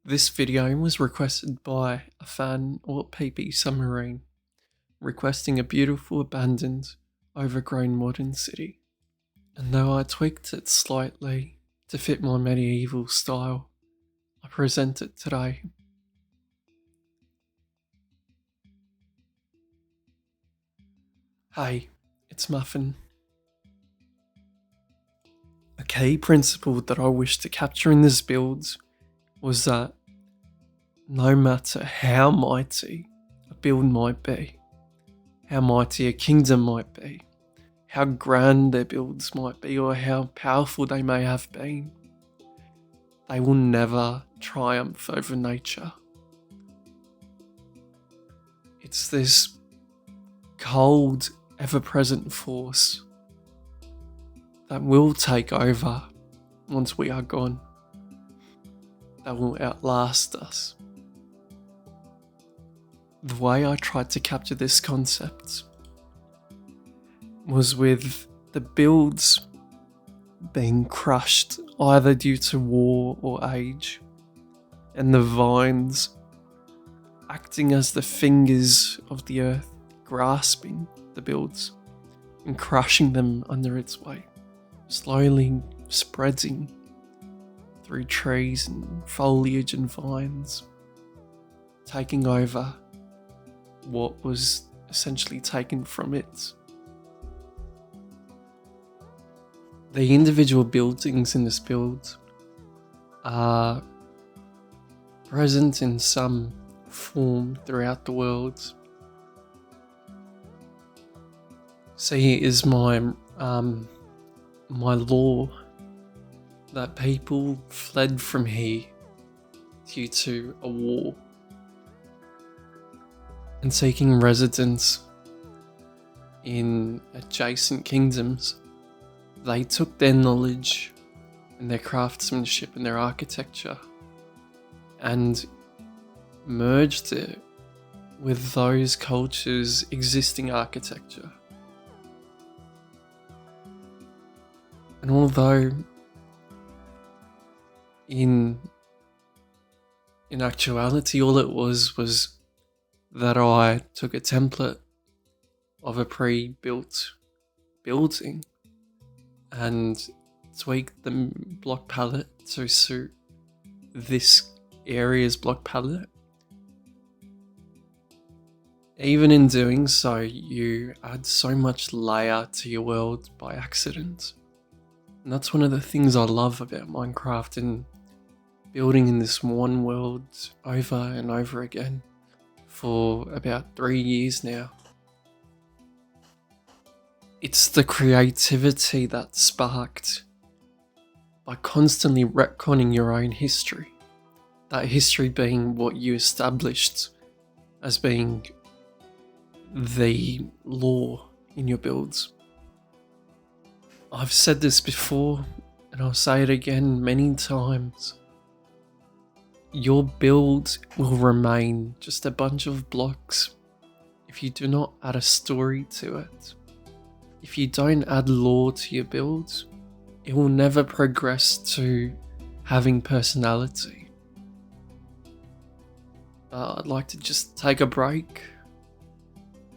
This video was requested by a fan or PP Submarine, requesting a beautiful, abandoned, overgrown modern city. And though I tweaked it slightly to fit my medieval style, I present it today. Hey, it's Muffin. A key principle that I wish to capture in this build was that no matter how mighty a build might be, how mighty a kingdom might be, how grand their builds might be, or how powerful they may have been, they will never triumph over nature. It's this cold, ever-present force that will take over once we are gone, that will outlast us. The way I tried to capture this concept was with the builds being crushed either due to war or age, and the vines acting as the fingers of the earth, grasping the builds and crushing them under its weight, slowly spreading through trees and foliage and vines, taking over what was essentially taken from it. The individual buildings in this build are present in some form throughout the world. So here is my law that people fled from here due to a war and seeking residence in adjacent kingdoms. They took their knowledge and their craftsmanship and their architecture and merged it with those cultures' existing architecture. And although in actuality all it was that I took a template of a pre-built building and tweaked the block palette to suit this area's block palette. Even in doing so, you add so much layer to your world by accident. And that's one of the things I love about Minecraft and building in this one world over and over again for about 3 years now. It's the creativity that's sparked by constantly retconning your own history. That history being what you established as being the law in your builds. I've said this before, and I'll say it again many times. Your build will remain just a bunch of blocks if you do not add a story to it. If you don't add lore to your build, it will never progress to having personality. I'd like to just take a break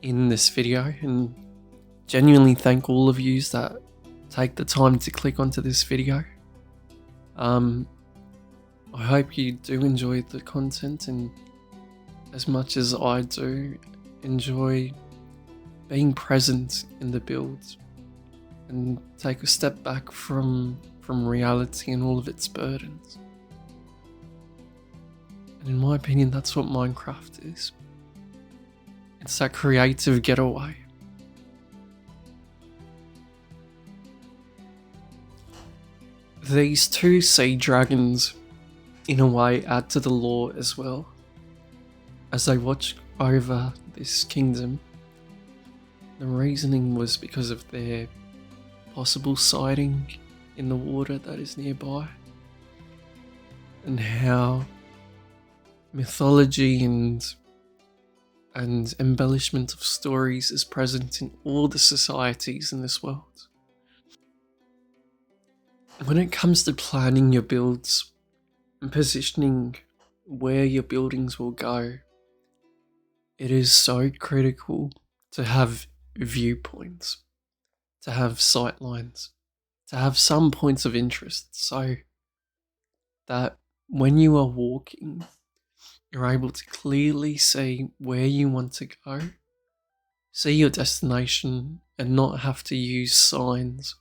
in this video and genuinely thank all of you that take the time to click onto this video. I hope you do enjoy the content, and as much as I do enjoy being present in the build and take a step back from reality and all of its burdens. And in my opinion, that's what Minecraft is. It's that creative getaway. These two sea dragons, in a way, add to the lore as well. As they watch over this kingdom, the reasoning was because of their possible sighting in the water that is nearby, and how mythology and embellishment of stories is present in all the societies in this world. When it comes to planning your builds and positioning where your buildings will go, it is so critical to have viewpoints, to have sight lines, to have some points of interest, so that when you are walking, you're able to clearly see where you want to go, see your destination, and not have to use signs.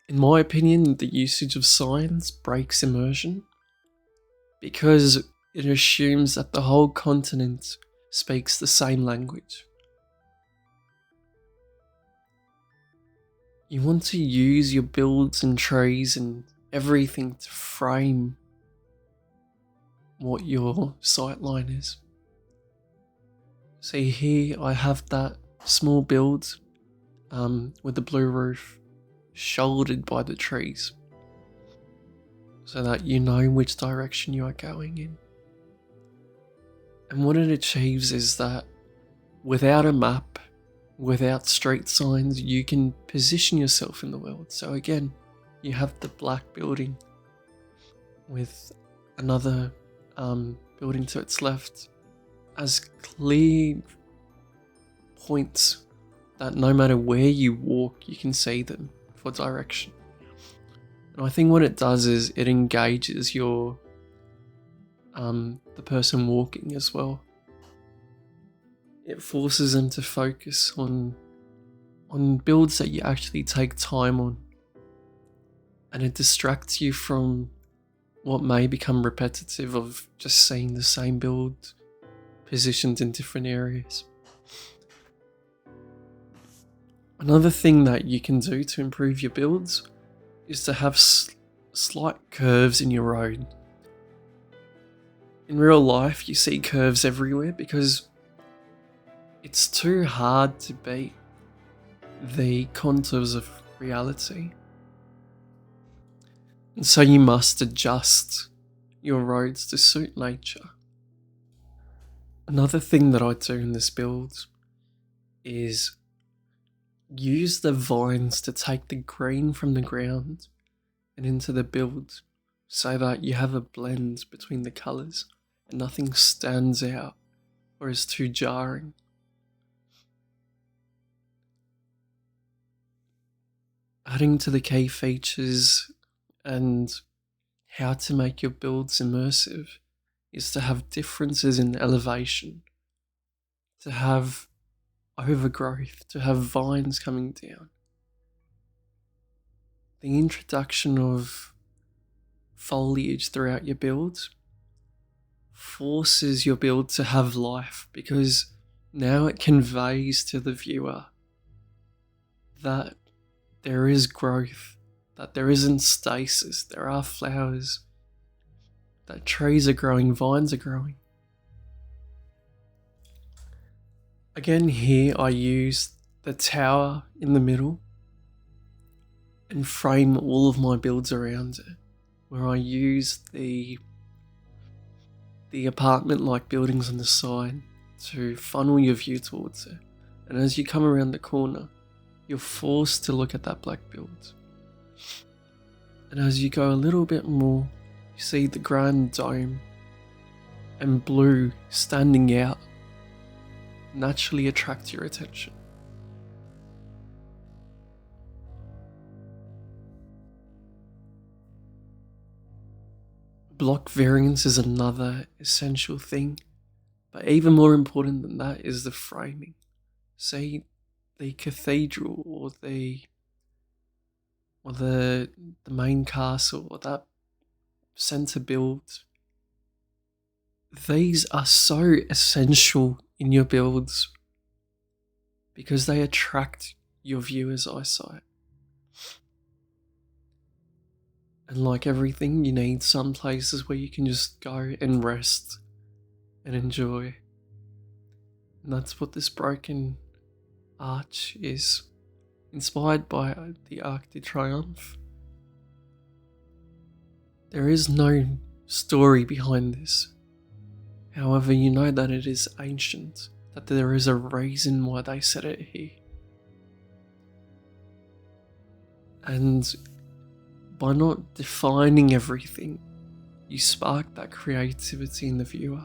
In my opinion, the usage of signs breaks immersion because it assumes that the whole continent speaks the same language. You want to use your builds and trees and everything to frame what your sightline is. See here, I have that small build with the blue roof shouldered by the trees so that you know which direction you are going in. And what it achieves is that without a map, without street signs, you can position yourself in the world. So again, you have the black building with another building to its left as clear points that no matter where you walk, you can see them for direction. And I think what it does is it engages your the person walking as well. It forces them to focus on builds that you actually take time on, and it distracts you from what may become repetitive of just seeing the same build positioned in different areas. Another thing that you can do to improve your builds is to have slight curves in your road. In real life, you see curves everywhere because it's too hard to beat the contours of reality. And so you must adjust your roads to suit nature. Another thing that I do in this build is use the vines to take the green from the ground and into the build so that you have a blend between the colours and nothing stands out or is too jarring. Adding to the key features and how to make your builds immersive is to have differences in elevation, to have overgrowth, to have vines coming down. The introduction of foliage throughout your build forces your build to have life because now it conveys to the viewer that there is growth, that there isn't stasis, there are flowers, that trees are growing, vines are growing. Again here I use the tower in the middle and frame all of my builds around it, where I use the apartment-like buildings on the side to funnel your view towards it. And as you come around the corner, you're forced to look at that black build. And as you go a little bit more, you see the grand dome and blue standing out naturally attract your attention. Block variance is another essential thing, but even more important than that is the framing. Say the cathedral or the main castle or that centre build. These are so essential in your builds because they attract your viewer's eyesight. And like everything, you need some places where you can just go and rest and enjoy. And that's what this broken arch is, inspired by the Arc de Triomphe. There is no story behind this. However, you know that it is ancient, that there is a reason why they set it here. And by not defining everything you spark that creativity in the viewer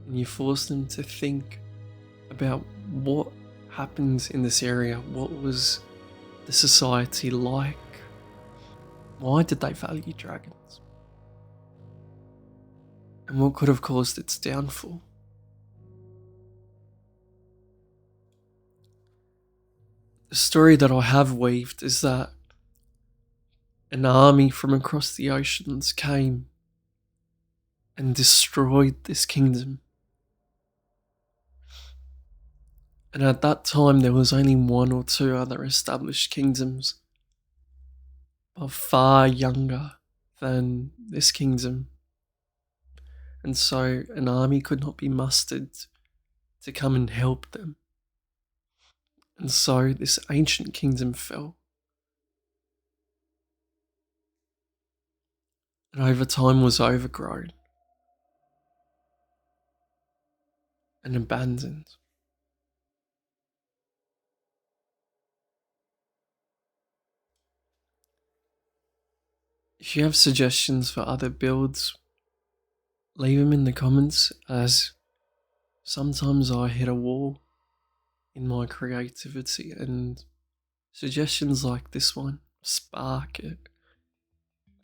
and you force them to think about what happened in this area, what was the society like, why did they value dragons, and what could have caused its downfall. The story that I have weaved is that an army from across the oceans came and destroyed this kingdom. And at that time, there was only one or two other established kingdoms, but far younger than this kingdom. And so an army could not be mustered to come and help them. And so this ancient kingdom fell. And over time was overgrown and abandoned. If you have suggestions for other builds, leave them in the comments, as sometimes I hit a wall in my creativity and suggestions like this one spark it.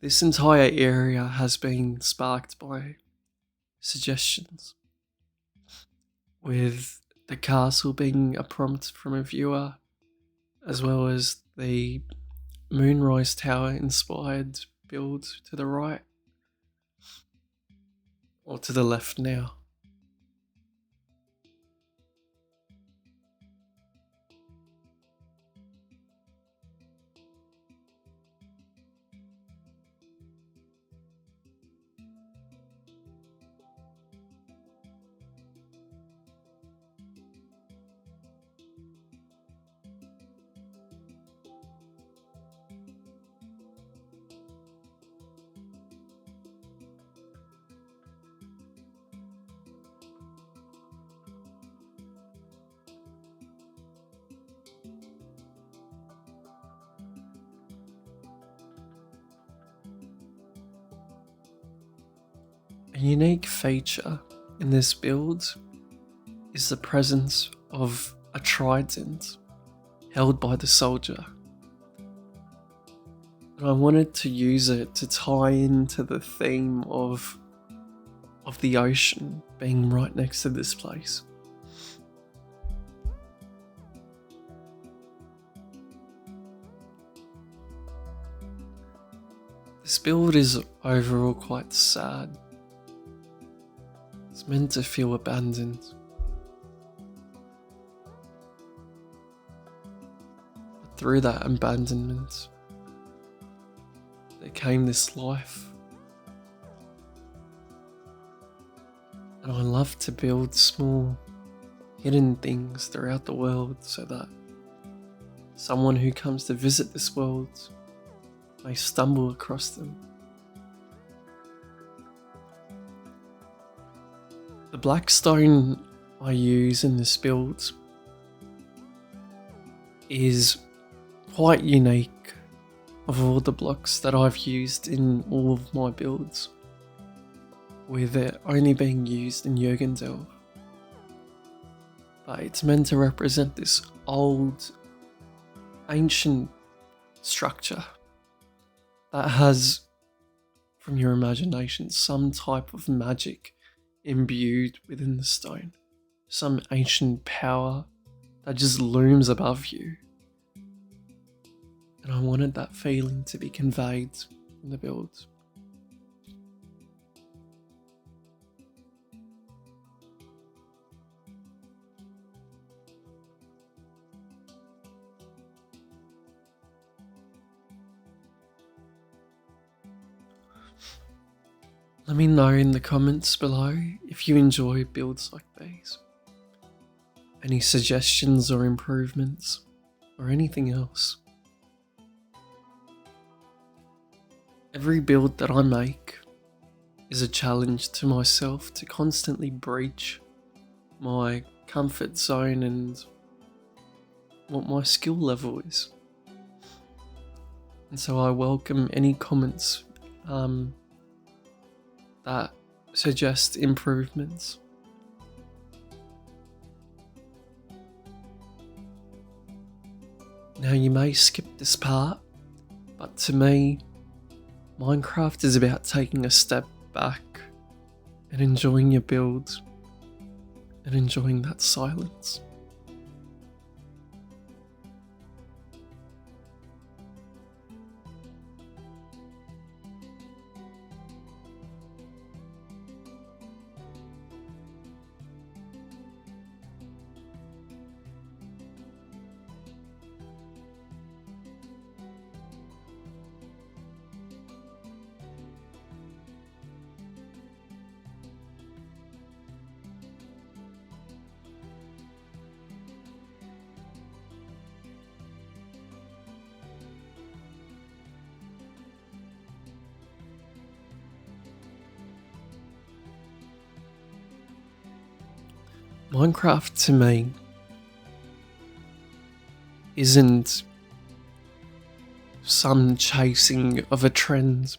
This entire area has been sparked by suggestions, with the castle being a prompt from a viewer, as well as the Moonrise Tower inspired build to the right, or to the left now. A unique feature in this build is the presence of a trident held by the soldier. And I wanted to use it to tie into the theme of the ocean being right next to this place. This build is overall quite sad. It's meant to feel abandoned. But through that abandonment, there came this life. And I love to build small, hidden things throughout the world so that someone who comes to visit this world may stumble across them. The black stone I use in this build is quite unique of all the blocks that I've used in all of my builds, with it only being used in Jürgendel. But it's meant to represent this old, ancient structure that has, from your imagination, some type of magic imbued within the stone, some ancient power that just looms above you. And I wanted that feeling to be conveyed in the build. Let me know in the comments below if you enjoy builds like these. Any suggestions or improvements, or anything else. Every build that I make is a challenge to myself to constantly breach my comfort zone and what my skill level is. And so I welcome any comments that suggest improvements. Now, you may skip this part, but to me, Minecraft is about taking a step back and enjoying your build and enjoying that silence. Minecraft to me isn't some chasing of a trend.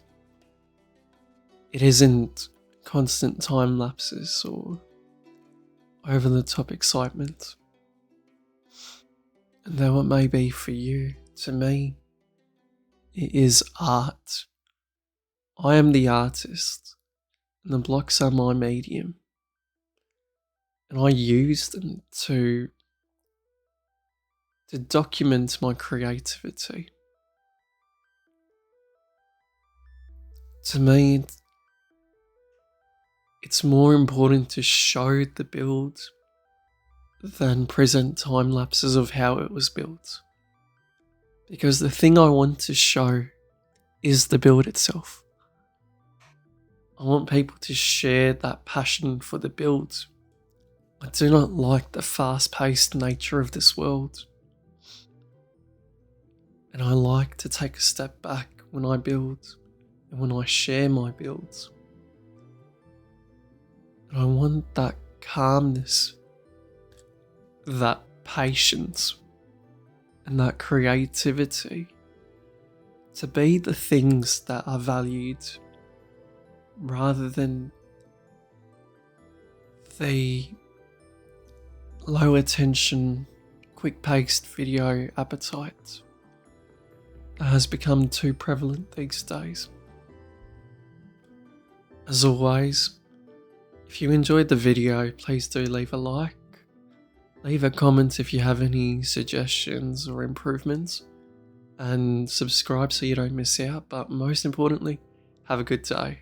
It isn't constant time lapses or over the top excitement. And though it may be for you, to me, it is art. I am the artist, and the blocks are my medium. And I use them to document my creativity. To me, it's more important to show the build than present time lapses of how it was built. Because the thing I want to show is the build itself. I want people to share that passion for the build. I do not like the fast-paced nature of this world. And I like to take a step back when I build and when I share my builds. And I want that calmness, that patience, and that creativity to be the things that are valued rather than the low attention, quick paced video appetite that has become too prevalent these days. As always, if you enjoyed the video, please do leave a like, leave a comment if you have any suggestions or improvements, and subscribe so you don't miss out, but most importantly, have a good day.